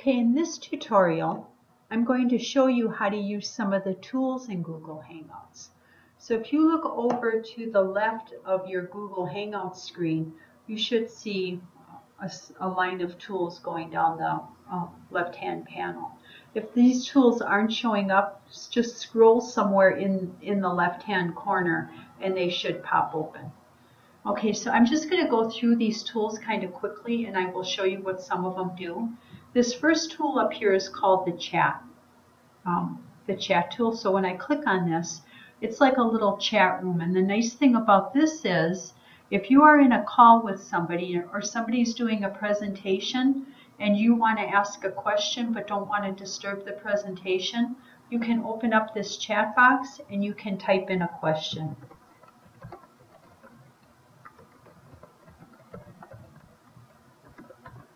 Okay, in this tutorial, I'm going to show you how to use some of the tools in Google Hangouts. So if you look over to the left of your Google Hangouts screen, you should see a line of tools going down the left-hand panel. If these tools aren't showing up, just scroll somewhere in the left-hand corner and they should pop open. Okay, so I'm just going to go through these tools kind of quickly and I will show you what some of them do. This first tool up here is called the chat tool. So when I click on this, it's like a little chat room. And the nice thing about this is if you are in a call with somebody or somebody's doing a presentation and you want to ask a question but don't want to disturb the presentation, you can open up this chat box and you can type in a question.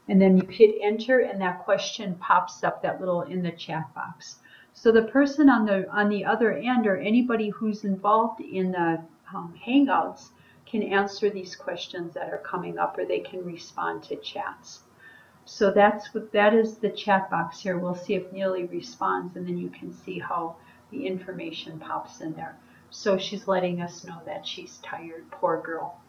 And then you hit enter and that question pops up, that little in the chat box. So the person on the other end or anybody who's involved in the Hangouts can answer these questions that are coming up, or they can respond to chats. So that is the chat box here. We'll see if Neely responds and then you can see how the information pops in there. So she's letting us know that she's tired, poor girl.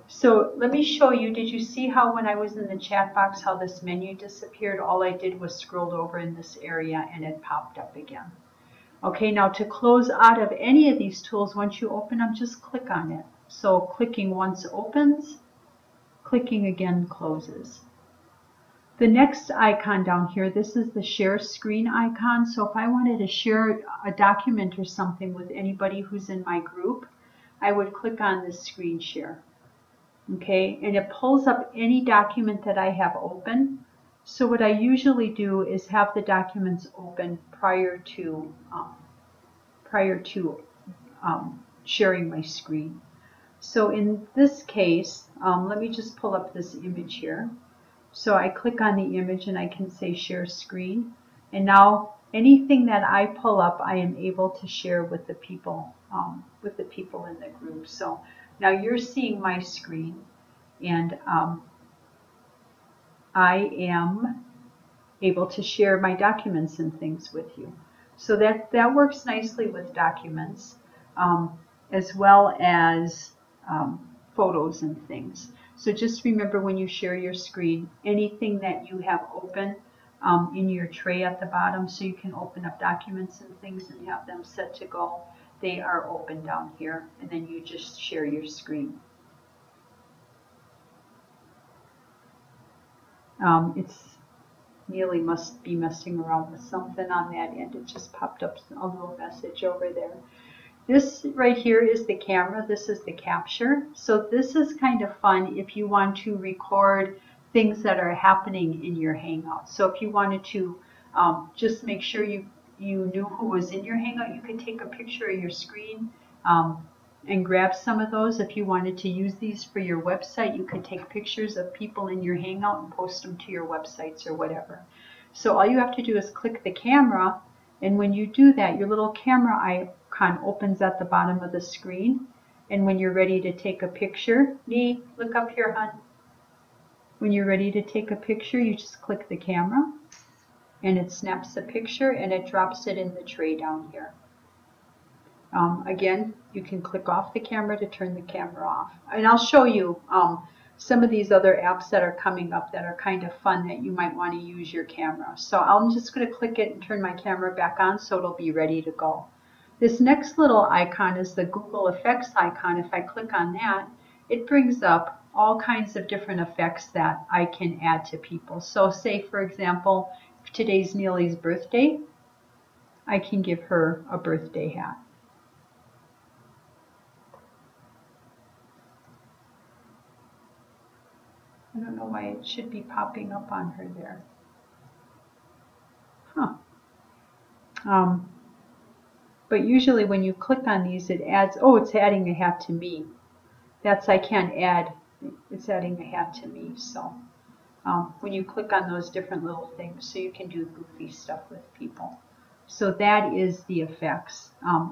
So let me show you, did you see how when I was in the chat box how this menu disappeared? All I did was scrolled over in this area and it popped up again. Okay, now to close out of any of these tools, once you open them, just click on it. So clicking once opens, clicking again closes. The next icon down here, this is the share screen icon. So if I wanted to share a document or something with anybody who's in my group, I would click on this screen share. Okay, and it pulls up any document that I have open. So what I usually do is have the documents open prior to sharing my screen. So in this case, let me just pull up this image here. So I click on the image and I can say share screen. And now anything that I pull up, I am able to share with the people in the group. So now you're seeing my screen, and I am able to share my documents and things with you. So that works nicely with documents, as well as photos and things. So just remember when you share your screen, anything that you have open in your tray at the bottom, so you can open up documents and things and have them set to go, they are open down here, and then you just share your screen. Neely must be messing around with something on that end. It just popped up a little message over there. This right here is the camera. This is the capture. So this is kind of fun if you want to record things that are happening in your Hangout. So if you wanted to just make sure you knew who was in your Hangout, you could take a picture of your screen and grab some of those. If you wanted to use these for your website, you could take pictures of people in your Hangout and post them to your websites or whatever. So all you have to do is click the camera, and when you do that, your little camera icon opens at the bottom of the screen. And when you're ready to take a picture, Nee, look up here, hon. When you're ready to take a picture, you just click the camera and it snaps the picture and it drops it in the tray down here. Again, you can click off the camera to turn the camera off. And I'll show you some of these other apps that are coming up that are kind of fun that you might want to use your camera. So I'm just going to click it and turn my camera back on so it'll be ready to go. This next little icon is the Google Effects icon. If I click on that, it brings up all kinds of different effects that I can add to people. So say, for example, if today's Neely's birthday, I can give her a birthday hat. I don't know why it should be popping up on her there. But usually when you click on these, it adds, oh, it's adding a hat to me. I can't add, it's adding a hat to me. So when you click on those different little things, so you can do goofy stuff with people. So that is the effects.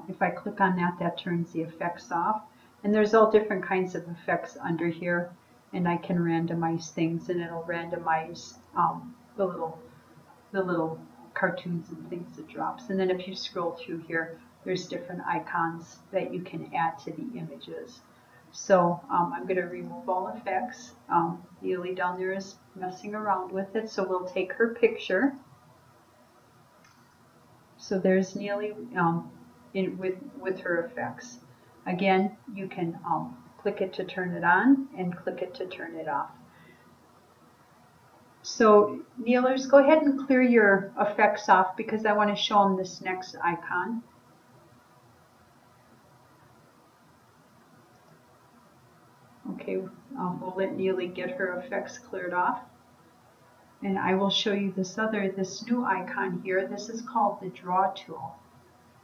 If I click on that, that turns the effects off. And there's all different kinds of effects under here. And I can randomize things, and it'll randomize the little cartoons and things it drops. And then if you scroll through here, there's different icons that you can add to the images. So I'm going to remove all effects. Neely down there is messing around with it, so we'll take her picture. So there's Neely with her effects. Again, you can click it to turn it on and click it to turn it off. So Neelers, go ahead and clear your effects off because I want to show them this next icon. Okay, we'll let Neely get her effects cleared off. And I will show you this new icon here. This is called the Draw tool.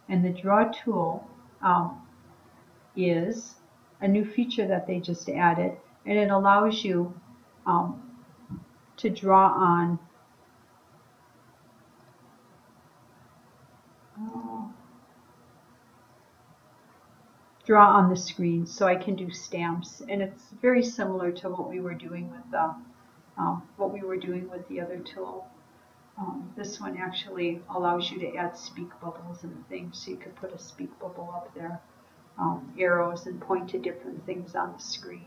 And the Draw tool is a new feature that they just added. And it allows you to draw on the screen, so I can do stamps, and it's very similar to what we were doing with the other tool. This one actually allows you to add speak bubbles and things, so you could put a speak bubble up there, arrows, and point to different things on the screen.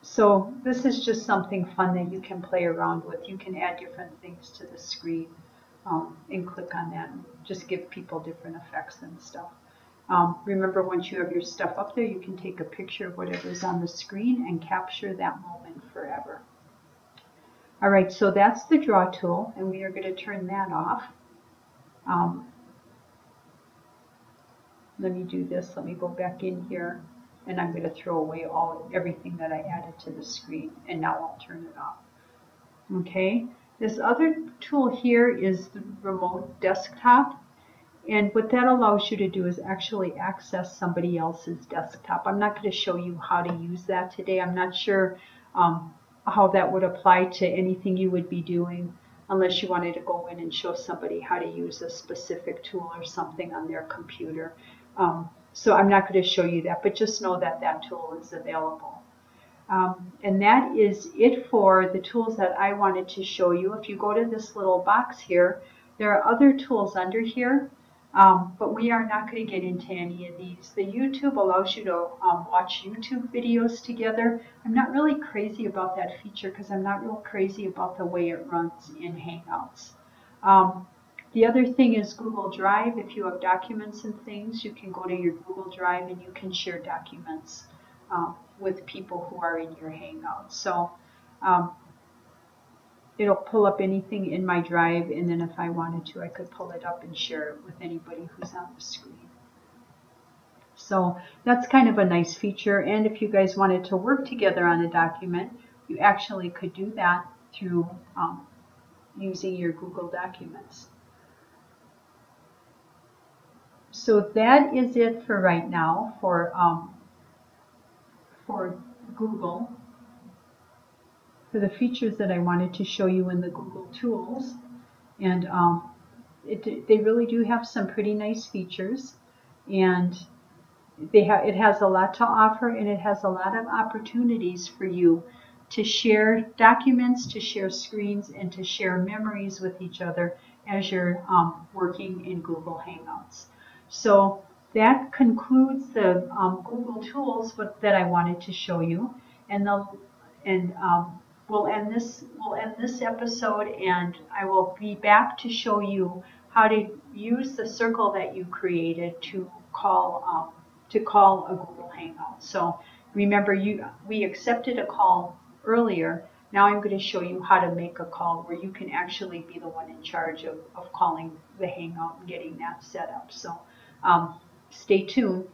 So this is just something fun that you can play around with. You can add different things to the screen and click on that and just give people different effects and stuff. Remember, once you have your stuff up there, you can take a picture of whatever's on the screen and capture that moment forever. All right, so that's the Draw tool, and we are going to turn that off. Let me do this. Let me go back in here, and I'm going to throw away everything that I added to the screen, and now I'll turn it off. Okay, this other tool here is the remote desktop, and what that allows you to do is actually access somebody else's desktop. I'm not going to show you how to use that today. I'm not sure how that would apply to anything you would be doing unless you wanted to go in and show somebody how to use a specific tool or something on their computer. So I'm not going to show you that, but just know that that tool is available. And that is it for the tools that I wanted to show you. If you go to this little box here, there are other tools under here, but we are not going to get into any of these. The YouTube allows you to watch YouTube videos together. I'm not really crazy about that feature because I'm not real crazy about the way it runs in Hangouts. The other thing is Google Drive. If you have documents and things, you can go to your Google Drive and you can share documents with people who are in your Hangout. So it'll pull up anything in my drive, and then if I wanted to, I could pull it up and share it with anybody who's on the screen. So that's kind of a nice feature, and if you guys wanted to work together on a document, you actually could do that through using your Google Documents. So that is it for right now for Google, for the features that I wanted to show you in the Google tools. And they really do have some pretty nice features, and it has a lot to offer, and it has a lot of opportunities for you to share documents, to share screens, and to share memories with each other as you're working in Google Hangouts. So that concludes the Google tools that I wanted to show you, and we'll end this episode, and I will be back to show you how to use the circle that you created to call a Google Hangout. So remember, we accepted a call earlier. Now I'm going to show you how to make a call where you can actually be the one in charge of calling the Hangout and getting that set up. So stay tuned.